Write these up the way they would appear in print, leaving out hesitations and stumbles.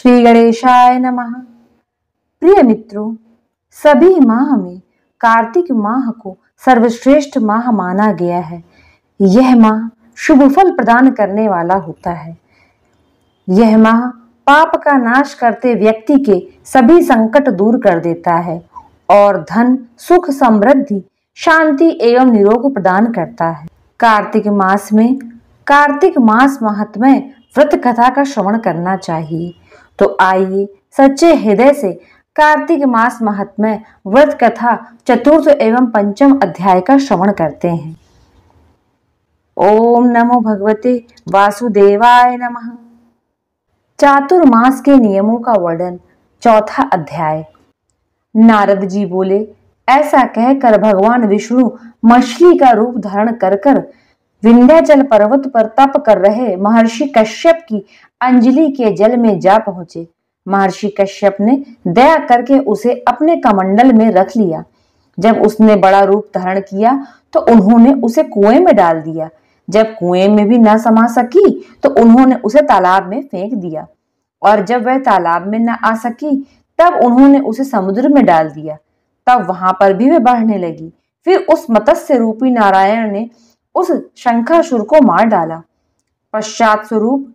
श्री गणेशाय नमः। प्रिय मित्रों, सभी माह में कार्तिक माह को सर्वश्रेष्ठ माह माना गया है। यह माह शुभ फल प्रदान करने वाला होता है। यह माह पाप का नाश करते व्यक्ति के सभी संकट दूर कर देता है और धन, सुख, समृद्धि, शांति एवं निरोग प्रदान करता है। कार्तिक मास महात्म्य व्रत कथा का श्रवण करना चाहिए। तो आइए सच्चे हृदय से कार्तिक मास महात्म्य व्रत कथा चतुर्थ एवं पंचम अध्याय का श्रवण करते हैं। ओम नमो भगवते वासुदेवाय नमः। चातुर्मास के नियमों का वर्णन, चौथा अध्याय। नारद जी बोले, ऐसा कहकर भगवान विष्णु मछली का रूप धारण कर विंध्याचल पर्वत पर तप कर रहे महर्षि कश्यप की अंजलि के जल में जा पहुंचे। महर्षि कश्यप ने दया करके उसे अपने कमंडल में रख लिया। जब उसने बड़ा रूप धारण किया तो उन्होंने उसे कुएं में डाल दिया। जब कुएं में भी न समा सकी तो उन्होंने उसे तालाब में फेंक दिया, और जब वह तालाब में न आ सकी तब उन्होंने उसे समुद्र में डाल दिया। तब वहां पर भी वह बढ़ने लगी। फिर उस मत्स्य रूपी नारायण ने उस शंखासुर को मार डाला। पश्चात स्वरूप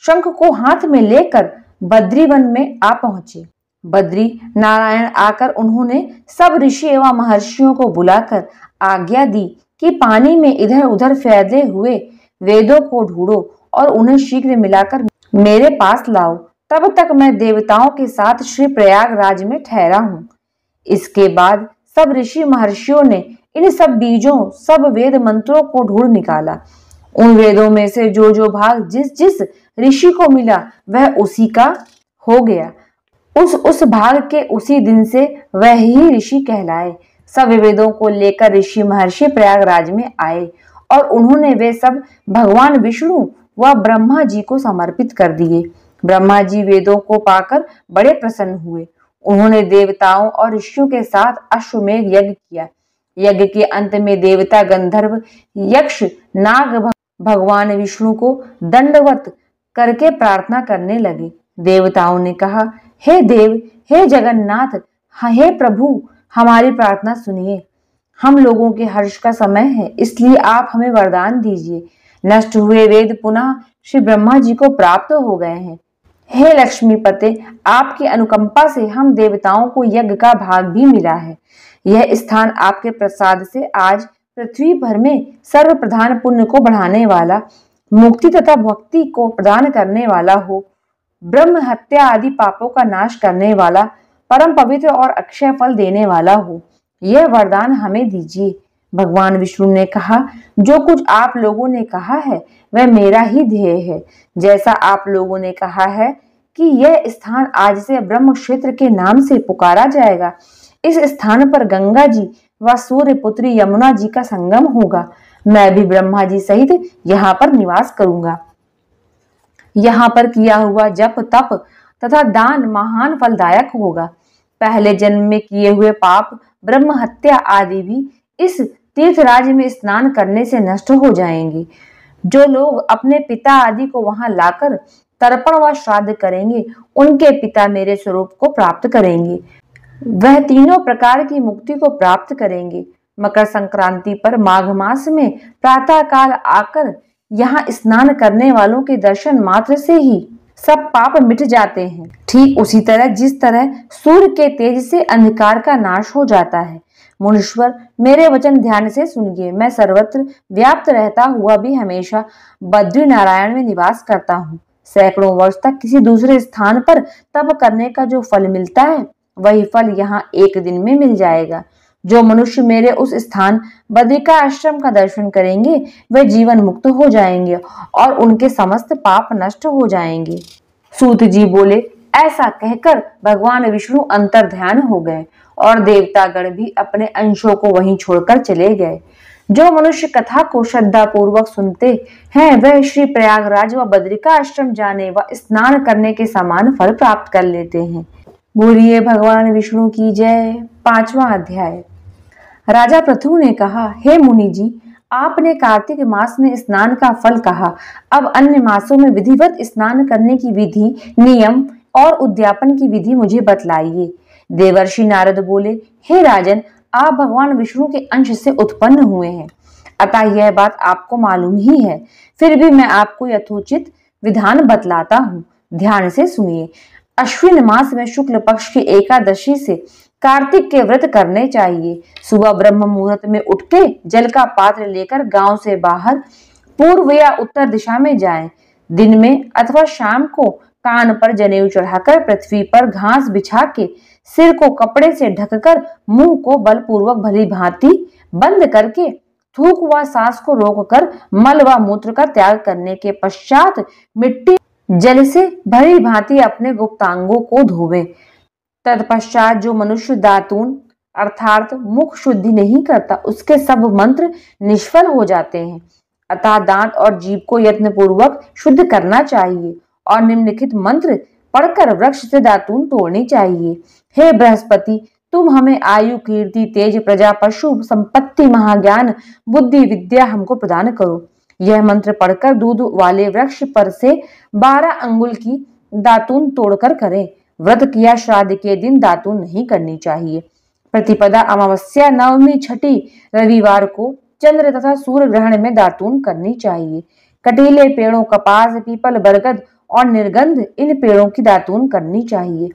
शंख को हाथ में लेकर बद्री वन में आ पहुंचे। बद्री नारायण आकर उन्होंने सब ऋषि एवं महर्षियों को बुलाकर आज्ञा दी कि पानी में इधर उधर फैले हुए वेदों को ढूंढो और उन्हें शीघ्र मिलाकर मेरे पास लाओ। तब तक मैं देवताओं के साथ श्री प्रयागराज में ठहरा हूँ। इसके बाद सब ऋषि महर्षियों ने इन सब बीजों, सब वेद मंत्रों को ढूंढ निकाला। उन वेदों में से जो भाग जिस जिस ऋषि को मिला वह उसी का हो गया। उस भाग के उसी दिन से वह ही ऋषि कहलाए। सब वेदों को लेकर ऋषि महर्षि प्रयागराज में आए और उन्होंने वे सब भगवान विष्णु व ब्रह्मा जी को समर्पित कर दिए। ब्रह्मा जी वेदों को पाकर बड़े प्रसन्न हुए। उन्होंने देवताओं और ऋषियों के साथ अश्वमेध यज्ञ किया। यज्ञ के अंत में देवता, गंधर्व, यक्ष, नाग भगवान विष्णु को दंडवत करके प्रार्थना करने लगे। देवताओं ने कहा, हे देव, हे जगन्नाथ, हे प्रभु, हमारी प्रार्थना सुनिए। हम लोगों के हर्ष का समय है, इसलिए आप हमें वरदान दीजिए। नष्ट हुए वेद पुनः श्री ब्रह्मा जी को प्राप्त हो गए हैं। हे लक्ष्मीपते, आपकी अनुकंपा से हम देवताओं को यज्ञ का भाग भी मिला है। यह स्थान आपके प्रसाद से आज पृथ्वी भर में सर्व प्रधान पुण्य को बढ़ाने वाला, मुक्ति तथा भक्ति को प्रदान करने वाला हो, ब्रह्म हत्या आदि पापों का नाश करने वाला, परम पवित्र और अक्षय फल देने वाला हो। यह वरदान हमें दीजिए। भगवान विष्णु ने कहा, जो कुछ आप लोगों ने कहा है वह मेरा ही ध्येय है। जैसा आप लोगों ने कहा है कि यह स्थान आज से ब्रह्म क्षेत्र के नाम से पुकारा जाएगा। इस स्थान पर गंगा जी व सूर्य पुत्री यमुना जी का संगम होगा। मैं भी ब्रह्मा जी सहित यहाँ पर निवास करूंगा। यहाँ पर किया हुआ जप, तप तथा दान महान फलदायक होगा। पहले जन्म में किए हुए पाप, ब्रह्म हत्या आदि भी इस तीर्थराज में स्नान करने से नष्ट हो जाएंगे। जो लोग अपने पिता आदि को वहां लाकर तर्पण व श्राद्ध करेंगे, उनके पिता मेरे स्वरूप को प्राप्त करेंगे। वह तीनों प्रकार की मुक्ति को प्राप्त करेंगे। मकर संक्रांति पर माघ मास में प्रातः काल आकर यहाँ स्नान करने वालों के दर्शन मात्र से ही सब पाप मिट जाते हैं। ठीक उसी तरह जिस तरह सूर्य के तेज से अंधकार का नाश हो जाता है। मुनीश्वर, मेरे वचन ध्यान से सुनिए। मैं सर्वत्र व्याप्त रहता हुआ भी हमेशा बद्री नारायण में निवास करता हूँ। सैकड़ों वर्ष तक किसी दूसरे स्थान पर तप करने का जो फल मिलता है वही फल यहाँ एक दिन में मिल जाएगा। जो मनुष्य मेरे उस स्थान बद्रिका आश्रम का दर्शन करेंगे वे जीवन मुक्त हो जाएंगे और उनके समस्त पाप नष्ट हो जाएंगे। सूत जी बोले, ऐसा कहकर भगवान विष्णु अंतर ध्यान हो गए और देवतागण भी अपने अंशों को वहीं छोड़कर चले गए। जो मनुष्य कथा को श्रद्धा पूर्वक सुनते हैं वह श्री प्रयागराज व बद्रिका आश्रम जाने व स्नान करने के समान फल प्राप्त कर लेते हैं। बोलिए भगवान विष्णु की जय। पांचवा अध्याय। राजा पृथु ने कहा, हे मुनि जी, आपने कार्तिक मास में स्नान का फल कहा। अब अन्य मासों में विधिवत स्नान करने की विधि, नियम और उद्यापन की विधि मुझे बतलाइए। देवर्षि नारद बोले, हे राजन, आप भगवान विष्णु के अंश से उत्पन्न हुए हैं, अतः यह बात आपको मालूम ही है। फिर भी मैं आपको यथोचित विधान बतलाता हूँ, ध्यान से सुनिए। अश्विन मास में शुक्ल पक्ष की एकादशी से कार्तिक के व्रत करने चाहिए। सुबह ब्रह्म मुहूर्त में उठ के जल का पात्र लेकर गांव से बाहर पूर्व या उत्तर दिशा में जाएं। दिन में अथवा शाम को कान पर जनेऊ चढ़ाकर पृथ्वी पर घास बिछा के सिर को कपड़े से ढककर मुंह को बलपूर्वक भली भांति बंद करके थूक व सांस को रोककर मल व मूत्र का त्याग करने के पश्चात मिट्टी जल से भली भांति अपने गुप्तांगों को धोवे। तत्पश्चात जो मनुष्य दातून अर्थात मुख शुद्धि नहीं करता, उसके सब मंत्र निष्फल हो जाते हैं। अतः दांत और जीभ को यत्न पूर्वक शुद्ध करना चाहिए और निम्नलिखित मंत्र पढ़कर वृक्ष से दातून तोड़नी चाहिए। हे बृहस्पति, तुम हमें आयु, कीर्ति, तेज, प्रजा, पशु, संपत्ति, महाज्ञान, बुद्धि, विद्या हमको प्रदान करो। यह मंत्र पढ़कर दूध वाले वृक्ष पर से 12 अंगुल की दातून तोड़कर करें। व्रत किया श्राद्ध के दिन दातून नहीं करनी चाहिए। प्रतिपदा, अमावस्या, नवमी, छठी, रविवार को चंद्र तथा सूर्य ग्रहण में दातून करनी चाहिए। कटीले पेड़ों, कपास, पीपल, बरगद और निर्गंध, इन पेड़ों की दातून करनी चाहिए।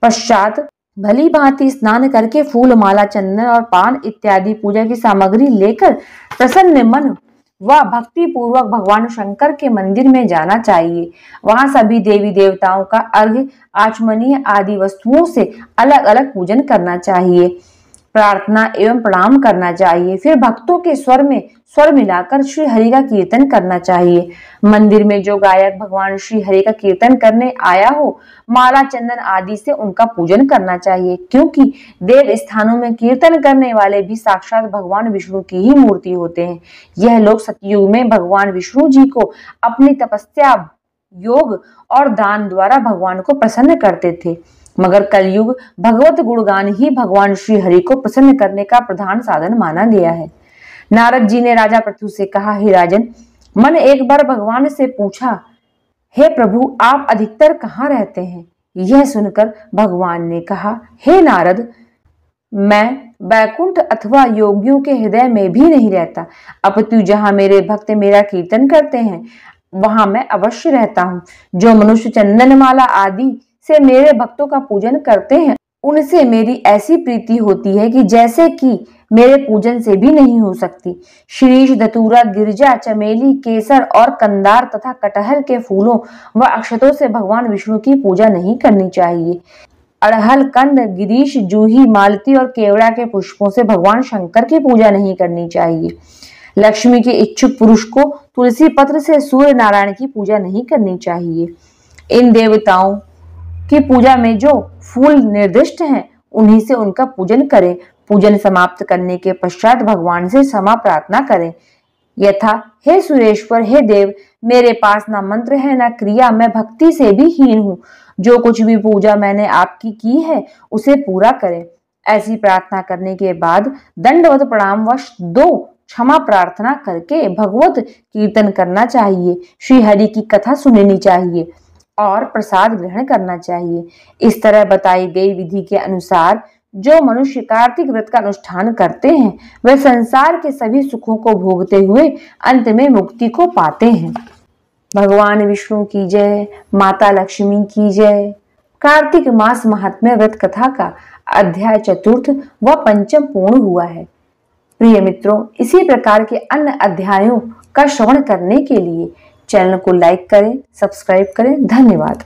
पश्चात भली भांति स्नान करके फूल, माला, चंदन और पान इत्यादि पूजा की सामग्री लेकर प्रसन्न मन व भक्ति पूर्वक भगवान शंकर के मंदिर में जाना चाहिए। वहां सभी देवी देवताओं का अर्घ्य, आचमनीय आदि वस्तुओं से अलग अलग पूजन करना चाहिए, प्रार्थना एवं प्रणाम करना चाहिए। फिर भक्तों के स्वर में स्वर मिलाकर श्री हरि का कीर्तन करना चाहिए। मंदिर में जो गायक भगवान श्री हरि का कीर्तन करने आया हो, माला, चंदन आदि से उनका पूजन करना चाहिए, क्योंकि देव स्थानों में कीर्तन करने वाले भी साक्षात भगवान विष्णु की ही मूर्ति होते हैं। यह लोग सतयुग में भगवान विष्णु जी को अपनी तपस्या, योग और दान द्वारा भगवान को प्रसन्न करते थे, मगर कलयुग भगवत गुणगान ही भगवान श्री हरि को प्रसन्न करने का प्रधान साधन माना गया है। नारद जी ने राजा पृथु से कहा, हे राजन, मन एक बार भगवान से पूछा, हे प्रभु, आप अधिकतर कहाँ रहते हैं? यह सुनकर भगवान ने कहा, हे नारद, मैं बैकुंठ अथवा योगियों के हृदय में भी नहीं रहता, अपितु जहाँ मेरे भक्त मेरा कीर्तन करते हैं वहां मैं अवश्य रहता हूँ। जो मनुष्य चंदनमाला आदि से मेरे भक्तों का पूजन करते हैं, उनसे मेरी ऐसी प्रीति होती है कि जैसे कि मेरे पूजन से भी नहीं हो सकती। शीश, धतूरा, गिरजा, चमेली, केसर और कंदार तथा कटहल के फूलों व अक्षतों से भगवान विष्णु की पूजा नहीं करनी चाहिए। अड़हल, कंद, गिरीश, जूही, मालती और केवड़ा के पुष्पों से भगवान शंकर की पूजा नहीं करनी चाहिए। लक्ष्मी के इच्छुक पुरुष को तुलसी पत्र से सूर्य नारायण की पूजा नहीं करनी चाहिए। इन देवताओं की पूजा में जो फूल निर्दिष्ट हैं, उन्हीं से उनका पूजन करें। पूजन समाप्त करने के पश्चात भगवान से क्षमा प्रार्थना करें, यथा, हे सुरेश्वर, हे देव, मेरे पास न मंत्र है न क्रिया, मैं भक्ति से भी हीन हूँ। जो कुछ भी पूजा मैंने आपकी की है उसे पूरा करें। ऐसी प्रार्थना करने के बाद दंडवत प्रणाम वश 2 क्षमा प्रार्थना करके भगवत कीर्तन करना चाहिए, श्री हरि की कथा सुननी चाहिए और प्रसाद ग्रहण करना चाहिए। इस तरह बताई गई विधि के अनुसार जो मनुष्य कार्तिक व्रत का अनुष्ठान करते हैं, वे संसार के सभी सुखों को भोगते हुए अंत में मुक्ति को पाते हैं। भगवान विष्णु की जय, माता लक्ष्मी की जय। कार्तिक मास महात्म्य व्रत कथा का अध्याय 4 व 5 पूर्ण हुआ है। प्रिय मित्रों, इसी प्रकार के अन्य अध्यायों का श्रवण करने के लिए चैनल को लाइक करें, सब्सक्राइब करें। धन्यवाद।